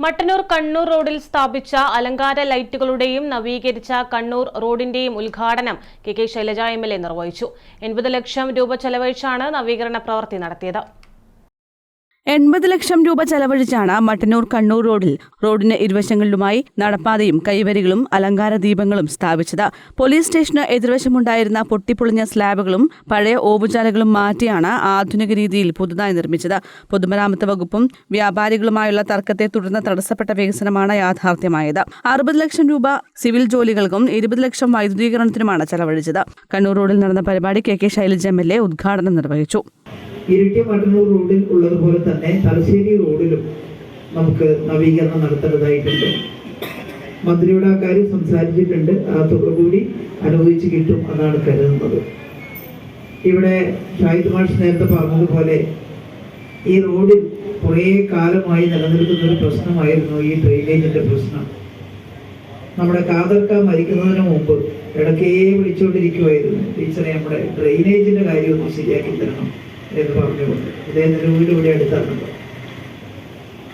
മട്ടന്നൂർ കണ്ണൂർ റോഡിൽ സ്ഥാപിച്ച അലങ്കാര ലൈറ്റുകളുടെയും നവീകരിച്ച കണ്ണൂർ റോഡിന്റെയും ഉദ്ഘാടനം കെ ശൈലജ MLA നിർവഹിച്ചു. 80 ലക്ഷം രൂപ ചെലവഴിച്ചാണ് നവീകരണ പ്രവൃത്തി നടത്തിയത്. 80 ലക്ഷം രൂപ ചെലവഴിച്ചാണ് മട്ടന്നൂർ കണ്ണൂർ റോഡിന് ഇരുവശങ്ങളിലുമായി നടപ്പാതയും കൈവരികളും അലങ്കാര ദീപങ്ങളും സ്ഥാപിച്ചത്. പോലീസ് സ്റ്റേഷന് എതിർവശമുണ്ടായിരുന്ന പൊട്ടിപ്പൊളിഞ്ഞ സ്ലാബുകളും പഴയ ഓവുചാലുകളും മാറ്റിയാണ് ആധുനിക രീതിയിൽ പുതുതായി നിർമ്മിച്ചത്. പൊതുമരാമത്ത് വകുപ്പും വ്യാപാരികളുമായുള്ള തർക്കത്തെ തുടർന്ന് തടസ്സപ്പെട്ട വികസനമാണ് യാഥാർത്ഥ്യമായത്. 60 ലക്ഷം രൂപ സിവിൽ ജോലികൾക്കും 20 ലക്ഷം വൈദ്യുതീകരണത്തിനുമാണ് ചെലവഴിച്ചത്. കണ്ണൂർ റോഡിൽ നടന്ന പരിപാടി കെ ശൈലജ MLA ഉദ്ഘാടനം നിർവഹിച്ചു. ഇരിട്ടി മട്ടന്നൂർ റോഡിൽ ഉള്ളതുപോലെ തന്നെ തലശ്ശേരി റോഡിലും നമുക്ക് നവീകരണം നടത്തേണ്ടതായിട്ടുണ്ട്. മന്ത്രിയുടെ ആ കാര്യം സംസാരിച്ചിട്ടുണ്ട്. ആ തുക കൂടി അനുവദിച്ച് കിട്ടും എന്നാണ് കരുതുന്നത്. ഇവിടെ ഷാഹിദ് മാഷ് നേരത്തെ പറഞ്ഞതുപോലെ ഈ റോഡിൽ കുറേ കാലമായി നിലനിൽക്കുന്ന ഒരു പ്രശ്നമായിരുന്നു ഈ ഡ്രെയിനേജിന്റെ പ്രശ്നം. നമ്മുടെ കാതർക്ക മരിക്കുന്നതിന് മുമ്പ് ഇടയ്ക്കേ വിളിച്ചുകൊണ്ടിരിക്കുമായിരുന്നു, ടീച്ചറെ നമ്മുടെ ഡ്രെയിനേജിന്റെ കാര്യം ഒന്ന് ശരിയാക്കി തരണം എന്ന് പറഞ്ഞുകൊണ്ട്. ഇദ്ദേഹത്തിൻ്റെ വീട് ഇവിടെ അടുത്താണല്ലോ.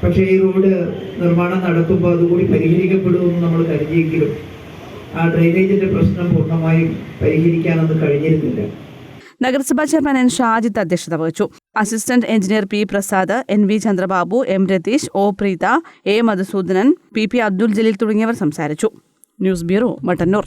പക്ഷേ ഈ റോഡ് നിർമ്മാണം നടക്കുമ്പോൾ അതുകൂടി പരിഹരിക്കപ്പെടുമെന്ന് നമ്മൾ കരുതിയെങ്കിലും ആ ഡ്രെയിനേജിന്റെ പ്രശ്നം പൂർണ്ണമായും പരിഹരിക്കാനൊന്നും കഴിഞ്ഞിരുന്നില്ല. നഗരസഭാ ചെയർമാൻ N. ഷാജിത്ത് അധ്യക്ഷത വഹിച്ചു. Assistant engineer P. Prasad, NV Chandrababu, M. Ratheesh, O. Preetha, A. Madhusoodanan, PP. Abdul Jaleel തുടങ്ങിയവർ സംസാരിച്ചു. News bureau, Mattannur.